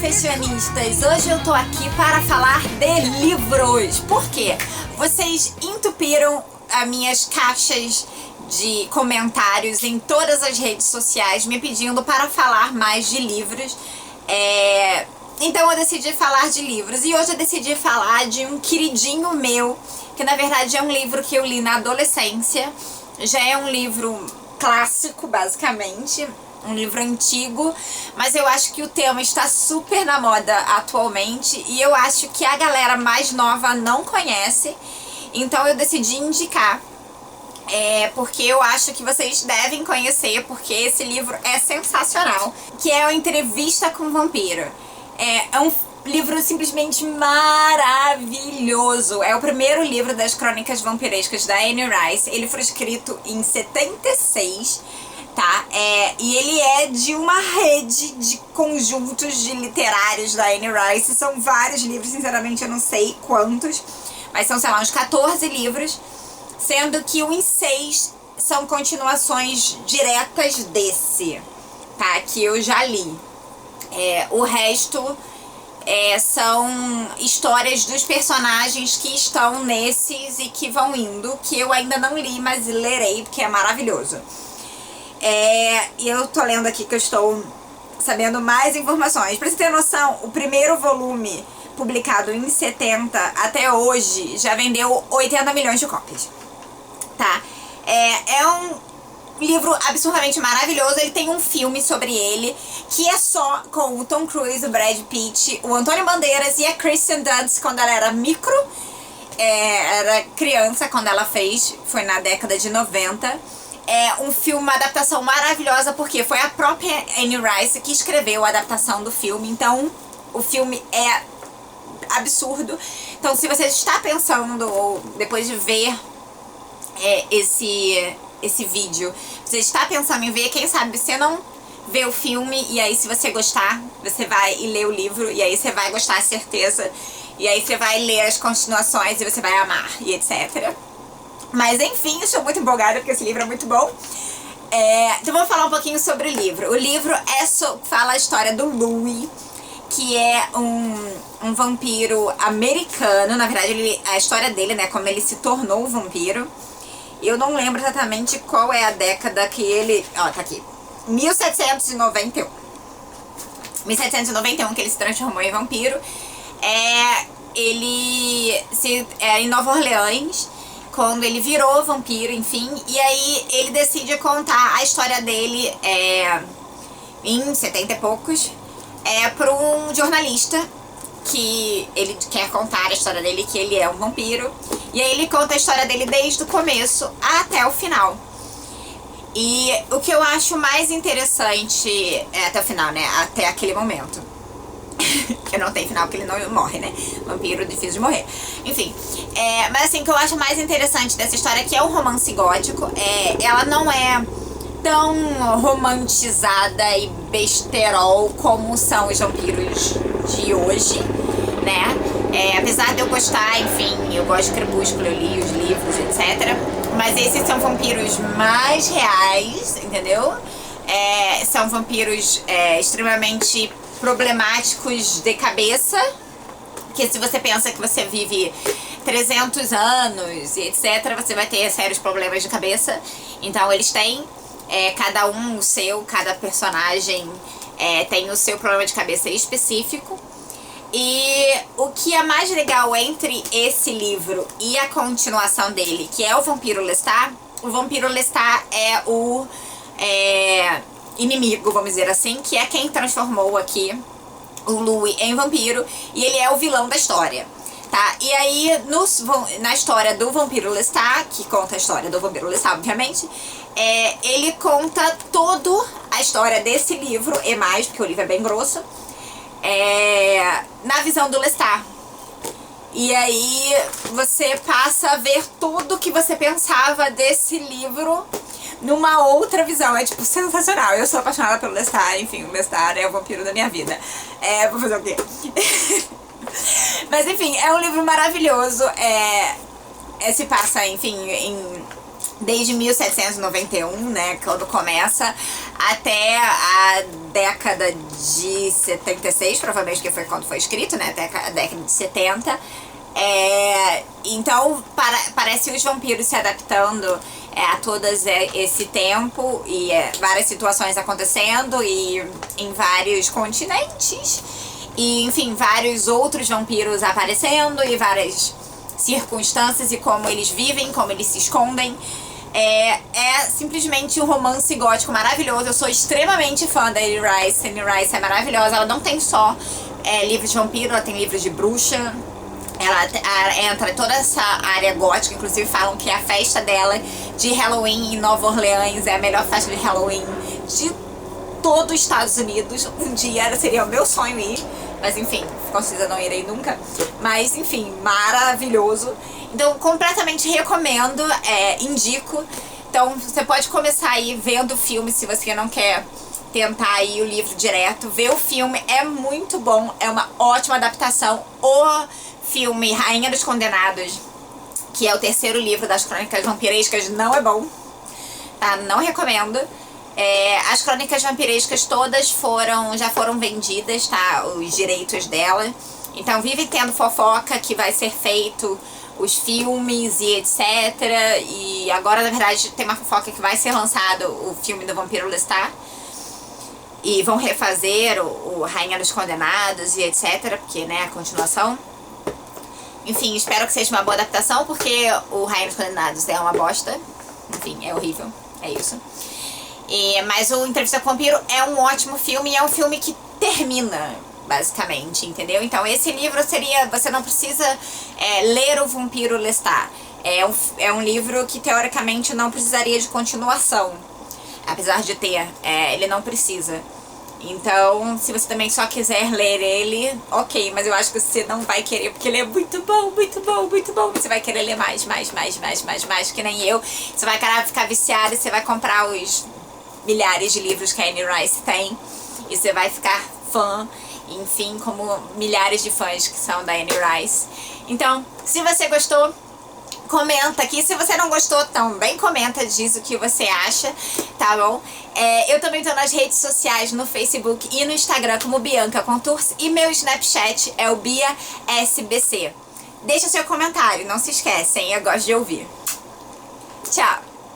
fashionistas! Hoje eu tô aqui para falar de livros. Por quê? Vocês entupiram as minhas caixas de comentários em todas as redes sociais me pedindo para falar mais de livros. Então eu decidi falar de livros e hoje eu decidi falar de um queridinho meu, que na verdade é um livro que eu li na adolescência. Já é um livro clássico, basicamente, um livro antigo, mas eu acho que o tema está super na moda atualmente e eu acho que a galera mais nova não conhece, então eu decidi indicar. Porque eu acho que vocês devem conhecer, porque esse livro é sensacional, que é a Entrevista com o Vampiro. É um livro simplesmente maravilhoso. É o primeiro livro das crônicas vampirescas da Anne Rice. Ele foi escrito em 76, tá? E ele é de uma rede de conjuntos de literários da Anne Rice. São vários livros, sinceramente eu não sei quantos, mas são, sei lá, uns 14 livros, sendo que os 6 são continuações diretas desse, tá? Que eu já li. O resto são histórias dos personagens que estão nesses e que vão indo, que eu ainda não li, mas lerei, porque é maravilhoso. E eu tô lendo aqui que eu estou sabendo mais informações. Pra você ter noção, o primeiro volume, publicado em 70, até hoje, já vendeu 80 milhões de cópias. Tá? É um livro absurdamente maravilhoso. Ele tem um filme sobre ele, que é só com o Tom Cruise, o Brad Pitt, o Antônio Bandeiras e a Kristen Dunst quando ela era micro. Era criança quando ela fez, foi na década de 90. É um filme, uma adaptação maravilhosa, porque foi a própria Anne Rice que escreveu a adaptação do filme. Então, o filme é absurdo. Então, se você está pensando, ou depois de ver esse vídeo, você está pensando em ver, quem sabe você não vê o filme, e aí se você gostar, você vai e lê o livro, e aí você vai gostar, certeza, e aí você vai ler as continuações e você vai amar, e etc. Mas enfim, eu estou muito empolgada porque esse livro é muito bom. Então vamos falar um pouquinho sobre o livro. O livro fala a história do Louis, que é um vampiro americano. Na verdade, a história dele, né, como ele se tornou vampiro. Eu não lembro exatamente qual é a década que ele... Ó, tá aqui. 1791. 1791 que ele se transformou em vampiro. Em Nova Orleans, quando ele virou vampiro, enfim. E aí ele decide contar a história dele em 70 e poucos para um jornalista, que ele quer contar a história dele, que ele é um vampiro. E aí ele conta a história dele desde o começo até o final. E o que eu acho mais interessante até o final, né? Até aquele momento. Que não tem final, porque ele não morre, né? Vampiro difícil de morrer. Enfim, mas assim, o que eu acho mais interessante dessa história é que é um romance gótico. Ela não é tão romantizada e besterol como são os vampiros de hoje, né? Apesar de eu gostar, enfim, eu gosto de Crepúsculo, eu li os livros, etc. Mas esses são vampiros mais reais, entendeu? São vampiros extremamente problemáticos de cabeça, que se você pensa que você vive 300 anos e etc, você vai ter sérios problemas de cabeça. Então eles têm, cada personagem tem o seu problema de cabeça específico. E o que é mais legal entre esse livro e a continuação dele, que é o Vampiro Lestat, o Vampiro Lestat é o inimigo, vamos dizer assim, que é quem transformou aqui o Louis em vampiro, e ele é o vilão da história, tá? E aí, na história do Vampiro Lestat, que conta a história do Vampiro Lestat, obviamente, ele conta toda a história desse livro, e mais, porque o livro é bem grosso, na visão do Lestat. E aí você passa a ver tudo que você pensava desse livro numa outra visão. É tipo sensacional. Eu sou apaixonada pelo Lestat, enfim, o Lestat é o vampiro da minha vida. Vou fazer o quê? Mas enfim, é um livro maravilhoso. Se passa, enfim, desde 1791, né, quando começa, até a década de 76, provavelmente, que foi quando foi escrito, né? Até a década de 70. Então parece os vampiros se adaptando a todo esse tempo e várias situações acontecendo e em vários continentes e enfim, vários outros vampiros aparecendo e várias circunstâncias e como eles vivem, como eles se escondem. É simplesmente um romance gótico maravilhoso. Eu sou extremamente fã da Anne Rice. A Anne Rice é maravilhosa. Ela não tem só livros de vampiro, ela tem livros de bruxa. Ela entra em toda essa área gótica. Inclusive falam que a festa dela de Halloween em Nova Orleans é a melhor festa de Halloween de todo os Estados Unidos. Um dia seria o meu sonho ir, mas enfim, com certeza não irei nunca. Mas enfim, maravilhoso. Então completamente recomendo, indico. Então você pode começar aí vendo o filme se você não quer tentar aí o livro direto. Ver o filme é muito bom, é uma ótima adaptação. O filme Rainha dos Condenados, que é o terceiro livro das Crônicas Vampirescas, não é bom, tá? Não recomendo. As Crônicas Vampirescas todas já foram vendidas, tá? Os direitos dela. Então vive tendo fofoca que vai ser feito os filmes e etc. E agora, na verdade, tem uma fofoca que vai ser lançado o filme do Vampiro Lestat. E vão refazer o Rainha dos Condenados e etc. Porque, né, a continuação. Enfim, espero que seja uma boa adaptação, porque o Rainha dos Condenados é uma bosta. Enfim, é horrível. É isso. Mas o Entrevista com o Vampiro é um ótimo filme e é um filme que termina, basicamente, entendeu? Então esse livro você não precisa ler o Vampiro Lestat. É um livro que teoricamente não precisaria de continuação. Apesar de ter, ele não precisa. Então, se você também só quiser ler ele, ok, mas eu acho que você não vai querer, porque ele é muito bom, muito bom, muito bom. Você vai querer ler mais, que nem eu. Você vai querer ficar viciado e você vai comprar os milhares de livros que a Anne Rice tem. E você vai ficar fã, enfim, como milhares de fãs que são da Anne Rice. Então, se você gostou, comenta aqui. Se você não gostou, também comenta, diz o que você acha, tá bom? Eu também tô nas redes sociais, no Facebook e no Instagram como Bianca Contours. E meu Snapchat é o BiaSBC. Deixa seu comentário, não se esquece, hein? Eu gosto de ouvir. Tchau!